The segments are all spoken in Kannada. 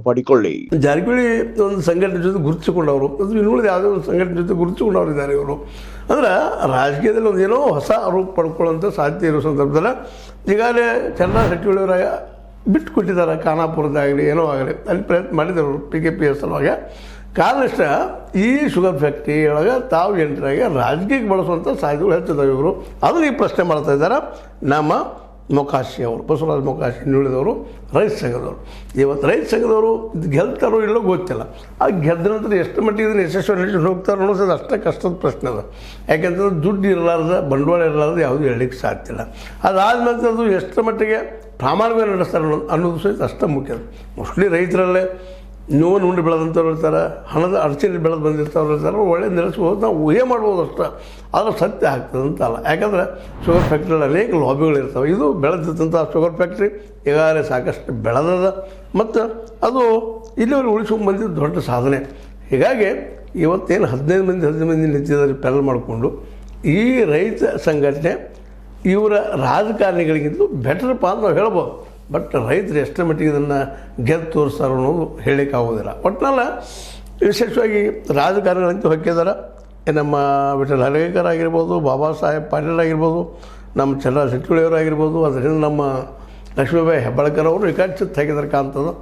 ಕಾಪಾಡಿಕೊಳ್ಳಿ. ಜಾರಕಿಹೊಳಿ ಒಂದು ಸಂಘಟನೆ ಜೊತೆ ಗುರುತಿಸಿಕೊಂಡವರು, ಅದು ಇನ್ನುಳಿದ ಯಾವುದೇ ಒಂದು ಸಂಘಟನೆ ಜೊತೆ ಗುರುತಿಸಿಕೊಂಡವರು ಇದ್ದಾರೆ ಇವರು. ಅಂದ್ರೆ ರಾಜಕೀಯದಲ್ಲಿ ಒಂದು ಏನೋ ಹೊಸ ಆರೋಪ ಪಡ್ಕೊಳ್ಳೋಂಥ ಸಾಧ್ಯತೆ ಇರೋ ಸಂದರ್ಭದಲ್ಲಿ ಈಗಾಗಲೇ ಚಂದ್ರ ಶೆಟ್ಟಿಯವರ ಬಿಟ್ಟು ಕೊಟ್ಟಿದ್ದಾರೆ. ಖಾನಾಪುರದಾಗಲಿ ಏನೋ ಆಗಲಿ ಅಲ್ಲಿ ಪ್ರಯತ್ನ ಮಾಡಿದರು PKP ಸಲುವಾಗಿ. ಕಾರಣಷ್ಟ ಈ ಶುಗರ್ ಫ್ಯಾಕ್ಟ್ರಿ ಒಳಗೆ ತಾವು ಎಂಟ್ರಾಗಿ ರಾಜಕೀಯಕ್ಕೆ ಬಳಸುವಂಥ ಸಾಧ್ಯತೆಗಳು ಹೆಚ್ಚಿದಾವೆ. ಇವರು ಅದನ್ನು ಈ ಪ್ರಶ್ನೆ ಮಾಡ್ತಾ ಇದ್ದಾರೆ ನಮ್ಮ ಮೊಕಾಶಿ ಅವರು, ಬಸವರಾಜ ಮೊಕಾಶಿ ಇನ್ನುಳಿದವರು ರೈತ ಸಂಘದವರು. ಇವತ್ತು ರೈತ ಸಂಘದವರು ಇದು ಗೆಲ್ತಾರೋ ಇಲ್ಲೋ ಗೊತ್ತಿಲ್ಲ. ಆ ಗೆದ್ದ ನಂತರ ಎಷ್ಟು ಮಟ್ಟಿಗೆ ಇದನ್ನು ಯಶಸ್ವಿ ನಡೆಸ್ಕೊಂಡು ಹೋಗ್ತಾರೋ ಅನ್ನೋದು ಅಷ್ಟೇ ಕಷ್ಟದ ಪ್ರಶ್ನೆ ಅದು. ಯಾಕೆಂತಂದ್ರೆ ದುಡ್ಡು ಇರಲಾರ್ದ, ಬಂಡವಾಳ ಇರಲಾರ್ದು ಯಾವುದೂ ಹೇಳಲಿಕ್ಕೆ ಸಾಧ್ಯ ಇಲ್ಲ. ಅದಾದ ನಂತರ ಅದು ಎಷ್ಟು ಮಟ್ಟಿಗೆ ಪ್ರಾಮಾಣಿಕವಾಗಿ ನಡೆಸ್ತಾರೆ ಅನ್ನೋದು ಸಹಿತ ಅಷ್ಟೇ ಮುಖ್ಯ. ಮೋಸ್ಟ್ಲಿ ರೈತರಲ್ಲೇ ನೋವು ಉಂಡು ಬೆಳೆದಂಥವ್ರು ಇರ್ತಾರೆ, ಹಣದ ಅಡಚಣೆ ಬೆಳೆದು ಬಂದಿರ್ತಾವ್ರು ಇರ್ತಾರೆ, ಒಳ್ಳೆ ನಡೆಸ್ಬೋದು, ನಾವು ಊಹೆ ಮಾಡ್ಬೋದು ಅಷ್ಟೇ. ಆದರೆ ಸತ್ಯ ಆಗ್ತದೆ ಅಂತಲ್ಲ. ಯಾಕಂದರೆ ಶುಗರ್ ಫ್ಯಾಕ್ಟ್ರಿಯಲ್ಲಿ ಅನೇಕ ಲಾಬಿಗಳು ಇರ್ತವೆ. ಇದು ಬೆಳೆದಿದ್ದಂಥ ಶುಗರ್ ಫ್ಯಾಕ್ಟ್ರಿ ಈಗಾಗಲೇ ಸಾಕಷ್ಟು ಬೆಳೆದದ ಮತ್ತು ಅದು ಇಲ್ಲಿವರೆಗೆ ಉಳಿಸ್ಕೊಂಡು ಬಂದಿದ್ದು ದೊಡ್ಡ ಸಾಧನೆ. ಹೀಗಾಗಿ ಇವತ್ತೇನು 15 ಮಂದಿ ನಿಂತಿದ್ದಾರೆ ಪ್ಯಾನಲ್ ಮಾಡಿಕೊಂಡು, ಈ ರೈತ ಸಂಘಟನೆ ಇವರ ರಾಜಕಾರಣಿಗಳಿಗಿಂತಲೂ ಬೆಟರ್ಪ ಅಂತ ನಾವು ಹೇಳ್ಬೋದು. ಬಟ್ ರೈತರು ಎಷ್ಟರ ಮಟ್ಟಿಗೆ ಇದನ್ನು ಗೆದ್ದು ತೋರಿಸ್ತಾರೋ ಅನ್ನೋದು ಹೇಳಲಿಕ್ಕಾಗೋದಿಲ್ಲ. ಒಟ್ಟಿನಲ್ಲ ವಿಶೇಷವಾಗಿ ರಾಜಕಾರಣಿಗಳಂತ ಹೊಕ್ಕಿದ್ದಾರೆ. ನಮ್ಮ ವಿಠ್ಠಲ ಹಲಗೇಕರ್ ಆಗಿರ್ಬೋದು, ಬಾಬಾ ಸಾಹೇಬ್ ಪಾಟೀಲ್ ಆಗಿರ್ಬೋದು, ನಮ್ಮ ಚಂದ್ರ ಶೆಟ್ಟಿಯವರಾಗಿರ್ಬೋದು, ಅದರಿಂದ ನಮ್ಮ ಲಕ್ಷ್ಮೀಬಾಯಿ ಹೆಬ್ಬಾಳ್ಕರ್ ಅವರು ರಿಕಾರ್ಡ್ ಹಾಕಿದ್ದಾರೆ ಕಾಣ್ತದೆ.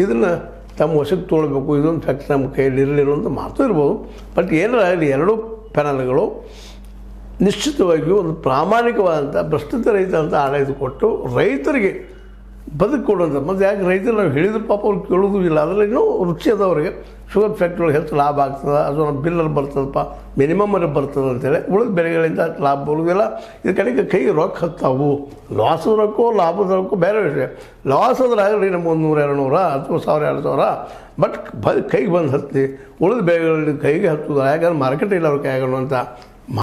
ಇದನ್ನು ತಮ್ಮ ವಶಕ್ಕೆ ತೊಗೊಳ್ಬೇಕು, ಇದೊಂದು ಫ್ಯಾಕ್ಟ್ರಿ ನಮ್ಮ ಕೈಯಲ್ಲಿ ಇರಲಿಲ್ಲ ಅಂತ ಮಾತು ಇರ್ಬೋದು. ಬಟ್ ಏನಾರ ಆಗಲಿ ಎರಡೂ ಪ್ಯಾನಲ್ಗಳು ನಿಶ್ಚಿತವಾಗಿಯೂ ಒಂದು ಪ್ರಾಮಾಣಿಕವಾದಂಥ ಭ್ರಷ್ಟತೆ ರಹಿತ ಅಂತ ಆಡಳಿತ ಕೊಟ್ಟು ರೈತರಿಗೆ ಬದುಕು ಕೊಡುವಂಥ. ಮತ್ತು ಯಾಕೆ ರೈತರು ನಾವು ಹೇಳಿದ್ರು ಪಾಪ ಅವ್ರು ಕೇಳೋದು ಇಲ್ಲ. ಅದರಲ್ಲಿ ಇನ್ನೂ ರುಚಿ ಅದವರಿಗೆ ಶುಗರ್ ಫ್ಯಾಕ್ಟ್ರಿ ಒಳಗೆ ಹೆಚ್ಚು ಲಾಭ ಆಗ್ತದೆ, ಅದು ನಮ್ಮ ಬಿಲ್ಲಲ್ಲಿ ಬರ್ತದಪ್ಪ, ಮಿನಿಮಮ್ ಅಲ್ಲಿ ಬರ್ತದೆ ಅಂತೇಳಿ ಉಳಿದ ಬೆಳೆಗಳಿಂದ ಲಾಭ ಬರೋದಿಲ್ಲ. ಇದು ಕಡೆಗೆ ಕೈಗೆ ರೊಕ್ಕ ಹತ್ತಾವು. ಲಾಸದ ರೊಕ್ಕ ಲಾಭದ ರೊಕ್ಕ ಬೇರೆ ವಿಷಯ. ಲಾಸ್ ಆದ್ರೆ ಆಗಲಿ ನಮ್ಮ 100, 200 ಅಥವಾ 1000, 2000, ಬಟ್ ಕೈಗೆ ಬಂದು ಹತ್ತಿ ಉಳಿದ ಬೆಳೆಗಳಲ್ಲಿ ಕೈಗೆ ಹತ್ತುದ. ಯಾಕಂದ್ರೆ ಮಾರ್ಕೆಟ್ ಇಲ್ಲ ಅವ್ರ ಕೈಗಳು ಅಂತ